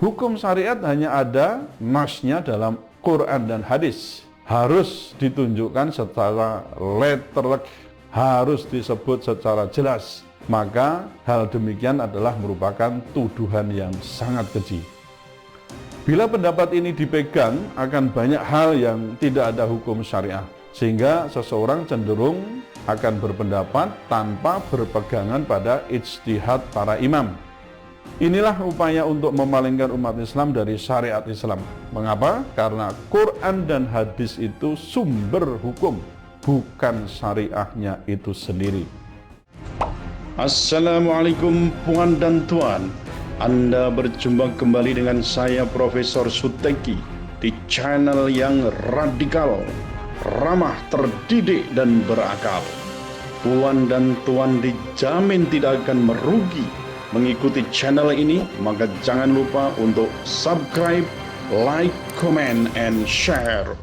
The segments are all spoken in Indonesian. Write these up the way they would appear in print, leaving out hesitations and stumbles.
Hukum syariat hanya ada nasnya dalam Quran dan hadis. Harus ditunjukkan secara letterlek, harus disebut secara jelas. Maka hal demikian adalah merupakan tuduhan yang sangat keji. Bila pendapat ini dipegang, akan banyak hal yang tidak ada hukum syariah, sehingga seseorang cenderung akan berpendapat tanpa berpegangan pada ijtihad para imam. Inilah upaya untuk memalingkan umat Islam dari syariat Islam. Mengapa? Karena Quran dan hadis itu sumber hukum, bukan syariahnya itu sendiri. Assalamualaikum puan dan tuan. Anda berjumpa kembali dengan saya Profesor Suteki di channel yang radikal, ramah, terdidik, dan berakal. Puan dan tuan dijamin tidak akan merugi mengikuti channel ini, maka jangan lupa untuk subscribe, like, comment, and share.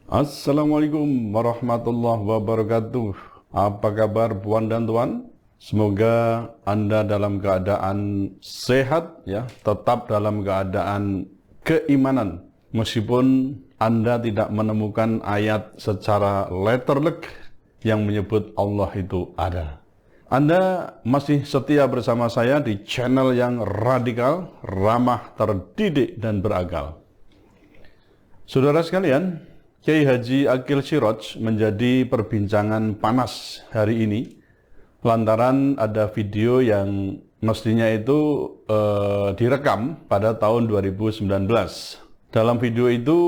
Assalamualaikum warahmatullahi wabarakatuh. Apa kabar puan dan tuan? Semoga Anda dalam keadaan sehat, ya, tetap dalam keadaan keimanan. Meskipun Anda tidak menemukan ayat secara letterlek yang menyebut Allah itu ada. Anda masih setia bersama saya di channel yang radikal, ramah, terdidik, dan berakal. Saudara sekalian, Kiai Haji Aqil Siraj menjadi perbincangan panas hari ini lantaran ada video yang mestinya itu direkam pada tahun 2019. Dalam video itu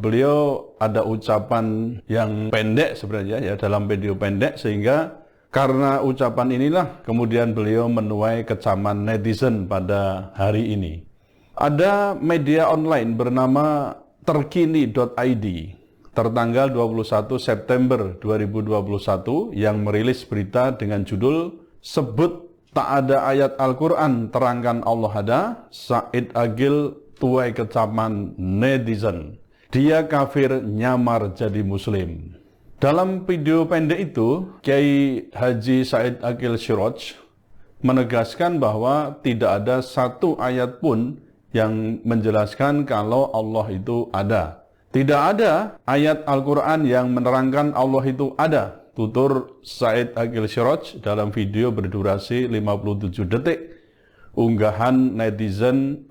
beliau ada ucapan yang pendek sebenarnya, ya, dalam video pendek, sehingga karena ucapan inilah kemudian beliau menuai kecaman netizen pada hari ini. Ada media online bernama terkini.id tertanggal 21 September 2021 yang merilis berita dengan judul "Sebut tak ada ayat Al-Quran, terangkan Allah ada, Said Aqil tuai kecaman netizen. Dia kafir nyamar jadi muslim." Dalam video pendek itu, Kiai Haji Said Aqil Siraj menegaskan bahwa tidak ada satu ayat pun yang menjelaskan kalau Allah itu ada. Tidak ada ayat Al-Quran yang menerangkan Allah itu ada, tutur Said Aqil Siraj dalam video berdurasi 57 detik, unggahan netizen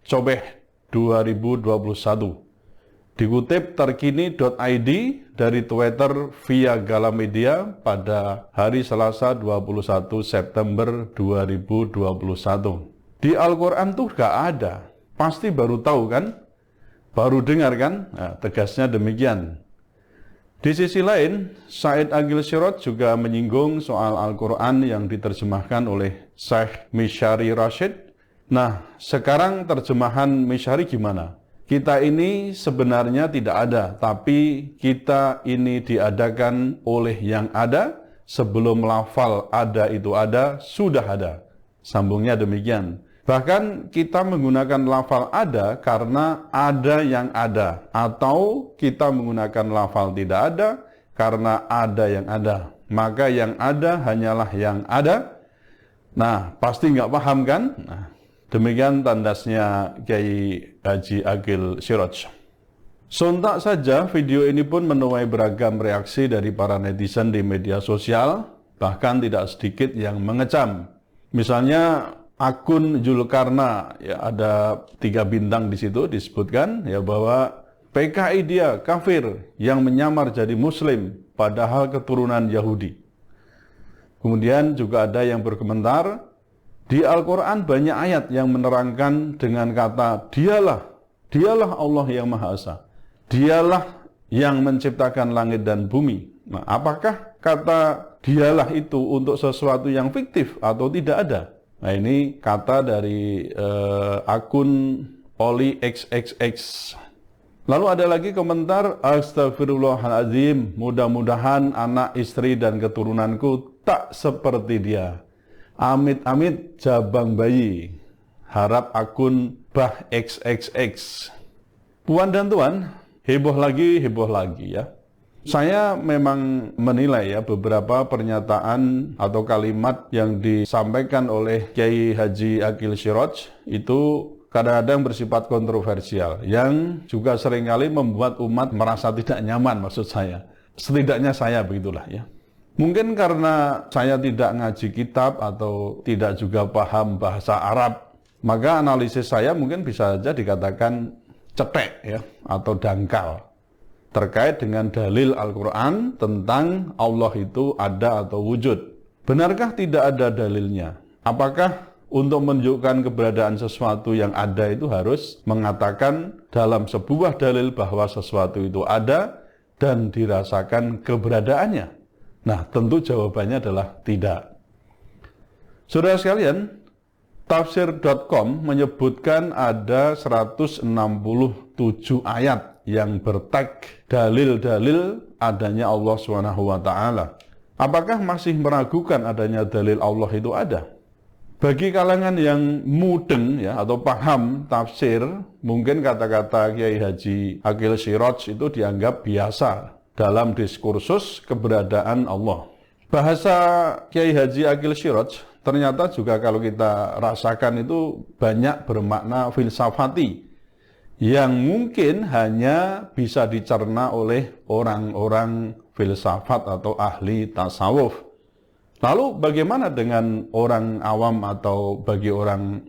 @cobeh2021. Dikutip terkini.id dari Twitter via Galamedia pada hari Selasa 21 September 2021. Di Al-Quran tuh gak ada. Pasti baru tahu kan? Baru dengar kan? Nah, tegasnya demikian. Di sisi lain, Said Aqil Siraj juga menyinggung soal Al-Quran yang diterjemahkan oleh Syekh Mishari Rashid. Nah, sekarang terjemahan Mishari gimana? Kita ini sebenarnya tidak ada, tapi kita ini diadakan oleh yang ada. Sebelum lafal ada itu ada, sudah ada. Sambungnya demikian. Bahkan kita menggunakan lafal ada karena ada yang ada, atau kita menggunakan lafal tidak ada karena ada yang ada. Maka yang ada hanyalah yang ada. Nah, pasti nggak paham kan? Nah, demikian tandasnya Kiai Haji Aqil Siraj. Sontak saja video ini pun menuai beragam reaksi dari para netizen di media sosial, bahkan tidak sedikit yang mengecam. Misalnya akun Julkarna, ya, ada 3 bintang di situ disebutkan, ya, bahwa PKI dia kafir yang menyamar jadi muslim padahal keturunan Yahudi. Kemudian juga ada yang berkomentar, di Al-Quran banyak ayat yang menerangkan dengan kata dialah Allah yang Maha Esa, dialah yang menciptakan langit dan bumi. Nah, apakah kata dialah itu untuk sesuatu yang fiktif atau tidak ada? Nah, ini kata dari akun Oli XXX. Lalu ada lagi komentar, astagfirullahaladzim, mudah-mudahan anak, istri, dan keturunanku tak seperti dia. Amit-amit jabang bayi. Harap akun Bah XXX. Puan dan tuan, heboh lagi ya. Saya memang menilai ya beberapa pernyataan atau kalimat yang disampaikan oleh Kiai Haji Aqil Siraj itu kadang-kadang bersifat kontroversial yang juga seringkali membuat umat merasa tidak nyaman, maksud saya. Setidaknya saya begitulah ya. Mungkin karena saya tidak ngaji kitab atau tidak juga paham bahasa Arab, maka analisis saya mungkin bisa saja dikatakan cetek ya atau dangkal terkait dengan dalil Al-Quran tentang Allah itu ada atau wujud. Benarkah tidak ada dalilnya? Apakah untuk menunjukkan keberadaan sesuatu yang ada itu harus mengatakan dalam sebuah dalil bahwa sesuatu itu ada dan dirasakan keberadaannya? Nah, tentu jawabannya adalah tidak. Saudara sekalian, tafsir.com menyebutkan ada 167 ayat yang bertag dalil-dalil adanya Allah SWT. Apakah masih meragukan adanya dalil Allah itu ada? Bagi kalangan yang mudeng ya atau paham tafsir, mungkin kata-kata Kiai Haji Aqil Siraj itu dianggap biasa dalam diskursus keberadaan Allah. Bahasa Kiai Haji Aqil Siraj ternyata juga kalau kita rasakan itu banyak bermakna filsafati yang mungkin hanya bisa dicerna oleh orang-orang filsafat atau ahli tasawuf. Lalu bagaimana dengan orang awam atau bagi orang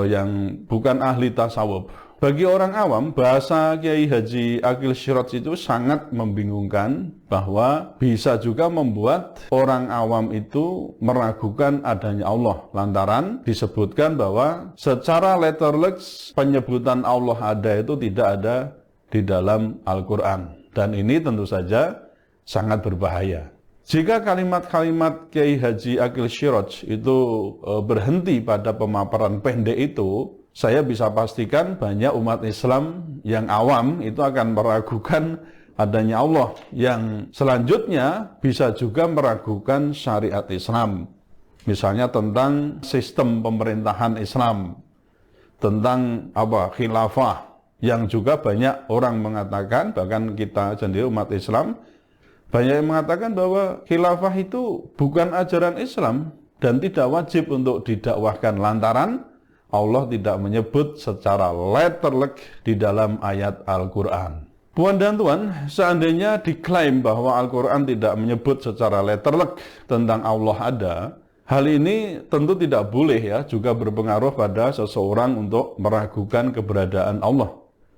yang bukan ahli tasawuf? Bagi orang awam, bahasa Kiai Haji Aqil Siraj itu sangat membingungkan bahwa bisa juga membuat orang awam itu meragukan adanya Allah. Lantaran disebutkan bahwa secara letterleks penyebutan Allah ada itu tidak ada di dalam Al-Quran. Dan ini tentu saja sangat berbahaya. Jika kalimat-kalimat Kiai Haji Aqil Siraj itu berhenti pada pemaparan pendek itu, saya bisa pastikan banyak umat Islam yang awam itu akan meragukan adanya Allah, yang selanjutnya bisa juga meragukan syariat Islam. Misalnya tentang sistem pemerintahan Islam, tentang khilafah, yang juga banyak orang mengatakan, bahkan kita sendiri umat Islam, banyak yang mengatakan bahwa khilafah itu bukan ajaran Islam dan tidak wajib untuk didakwahkan lantaran Allah tidak menyebut secara letterlek di dalam ayat Al-Quran. Puan dan Tuan, seandainya diklaim bahwa Al-Quran tidak menyebut secara letterlek tentang Allah ada, hal ini tentu tidak boleh ya juga berpengaruh pada seseorang untuk meragukan keberadaan Allah.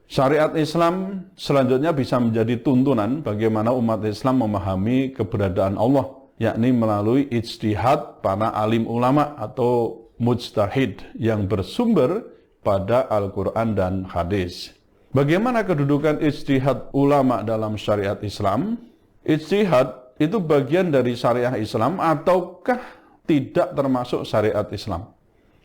Syariat Islam selanjutnya bisa menjadi tuntunan bagaimana umat Islam memahami keberadaan Allah, yakni melalui ijtihad para alim ulama atau mujtahid yang bersumber pada Al-Quran dan hadis. Bagaimana kedudukan ijtihad ulama dalam syariat Islam? Ijtihad itu bagian dari syariat Islam ataukah tidak termasuk syariat Islam?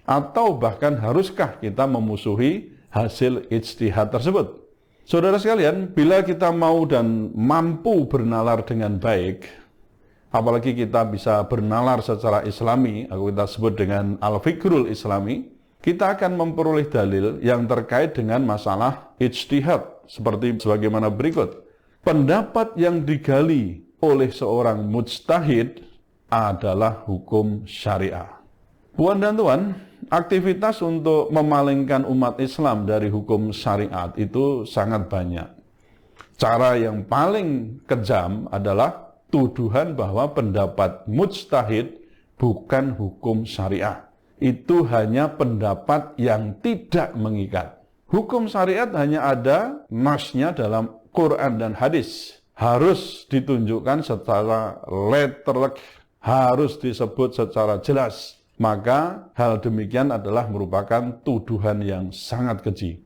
Atau bahkan haruskah kita memusuhi hasil ijtihad tersebut? Saudara sekalian, bila kita mau dan mampu bernalar dengan baik, apalagi kita bisa bernalar secara islami, atau kita sebut dengan al-fikrul islami, kita akan memperoleh dalil yang terkait dengan masalah ijtihad, seperti sebagaimana berikut. Pendapat yang digali oleh seorang mujtahid adalah hukum syariah. Puan dan Tuan, aktivitas untuk memalingkan umat Islam dari hukum syariat itu sangat banyak. Cara yang paling kejam adalah tuduhan bahwa pendapat mujtahid bukan hukum syariah. Itu hanya pendapat yang tidak mengikat. Hukum syariat hanya ada nasnya dalam Quran dan hadis. Harus ditunjukkan secara letterlek, harus disebut secara jelas. Maka hal demikian adalah merupakan tuduhan yang sangat keji.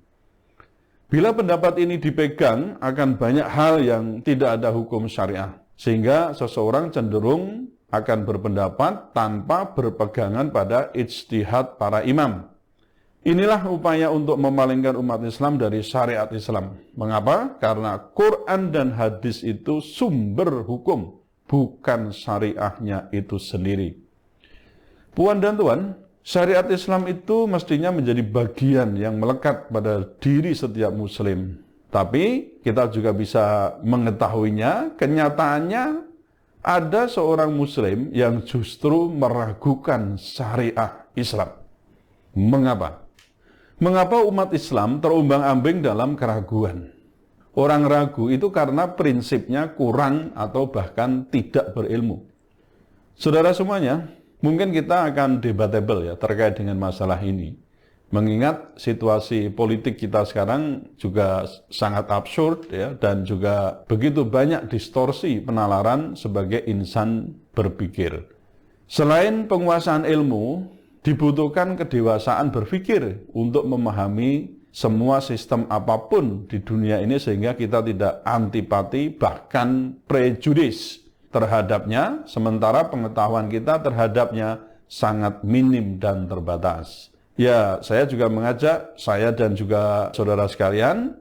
Bila pendapat ini dipegang, akan banyak hal yang tidak ada hukum syariah. Sehingga seseorang cenderung akan berpendapat tanpa berpegangan pada ijtihad para imam. Inilah upaya untuk memalingkan umat Islam dari syariat Islam. Mengapa? Karena Quran dan hadis itu sumber hukum, bukan syariahnya itu sendiri. Puan dan Tuan, syariat Islam itu mestinya menjadi bagian yang melekat pada diri setiap muslim. Tapi kita juga bisa mengetahuinya, kenyataannya ada seorang muslim yang justru meragukan syariah Islam. Mengapa? Mengapa umat Islam terombang-ambing dalam keraguan? Orang ragu itu karena prinsipnya kurang atau bahkan tidak berilmu. Saudara semuanya, mungkin kita akan debatable ya terkait dengan masalah ini. Mengingat situasi politik kita sekarang juga sangat absurd ya, dan juga begitu banyak distorsi penalaran sebagai insan berpikir. Selain penguasaan ilmu, dibutuhkan kedewasaan berpikir untuk memahami semua sistem apapun di dunia ini sehingga kita tidak antipati bahkan prejudis terhadapnya, sementara pengetahuan kita terhadapnya sangat minim dan terbatas. Ya, saya juga mengajak saya dan juga saudara sekalian,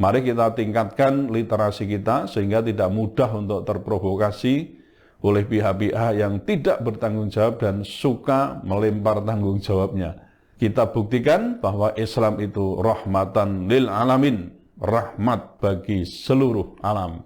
mari kita tingkatkan literasi kita sehingga tidak mudah untuk terprovokasi oleh pihak-pihak yang tidak bertanggung jawab dan suka melempar tanggung jawabnya. Kita buktikan bahwa Islam itu rahmatan lil alamin, rahmat bagi seluruh alam.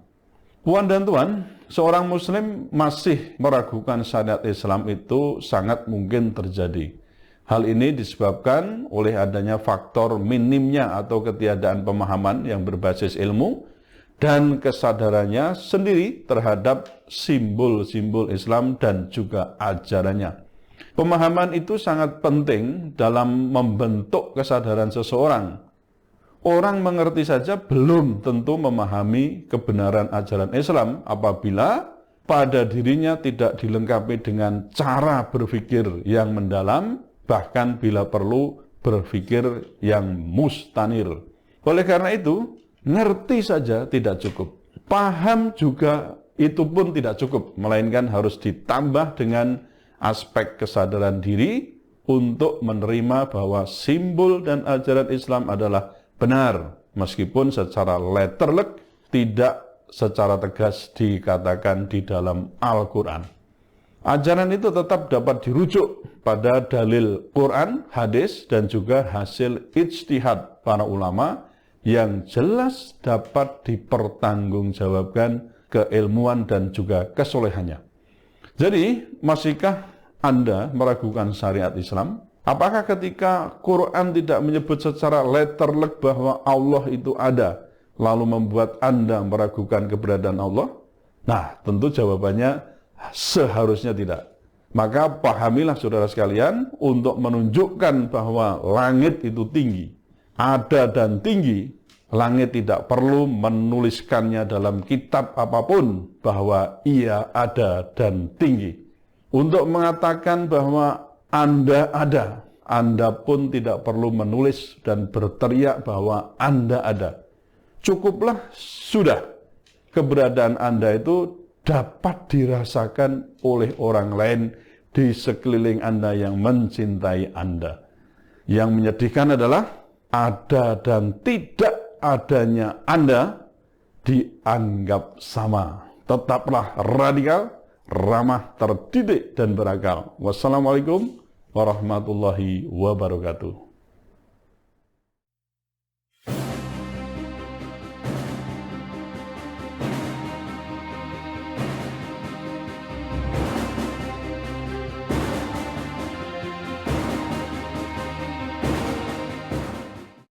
Puan dan tuan, seorang muslim masih meragukan syariat Islam itu sangat mungkin terjadi. Hal ini disebabkan oleh adanya faktor minimnya atau ketiadaan pemahaman yang berbasis ilmu dan kesadarannya sendiri terhadap simbol-simbol Islam dan juga ajarannya. Pemahaman itu sangat penting dalam membentuk kesadaran seseorang. Orang mengerti saja belum tentu memahami kebenaran ajaran Islam apabila pada dirinya tidak dilengkapi dengan cara berpikir yang mendalam, bahkan bila perlu berpikir yang mustanir. Oleh karena itu, ngerti saja tidak cukup. Paham juga itu pun tidak cukup, melainkan harus ditambah dengan aspek kesadaran diri untuk menerima bahwa simbol dan ajaran Islam adalah benar, meskipun secara letterlek tidak secara tegas dikatakan di dalam Al-Quran. Ajaran itu tetap dapat dirujuk pada dalil Quran, hadis, dan juga hasil ijtihad para ulama yang jelas dapat dipertanggungjawabkan keilmuan dan juga kesolehannya. Jadi, masihkah Anda meragukan syariat Islam? Apakah ketika Quran tidak menyebut secara letterlek bahwa Allah itu ada, lalu membuat Anda meragukan keberadaan Allah? Nah, tentu jawabannya seharusnya tidak. Maka pahamilah saudara sekalian untuk menunjukkan bahwa langit itu tinggi, ada dan tinggi. Langit tidak perlu menuliskannya dalam kitab apapun bahwa ia ada dan tinggi. Untuk mengatakan bahwa Anda ada, Anda pun tidak perlu menulis dan berteriak bahwa Anda ada. Cukuplah sudah keberadaan Anda itu dapat dirasakan oleh orang lain di sekeliling Anda yang mencintai Anda. Yang menyedihkan adalah ada dan tidak adanya Anda dianggap sama. Tetaplah radikal, ramah, terdidik, dan berakal. Wassalamualaikum warahmatullahi wabarakatuh.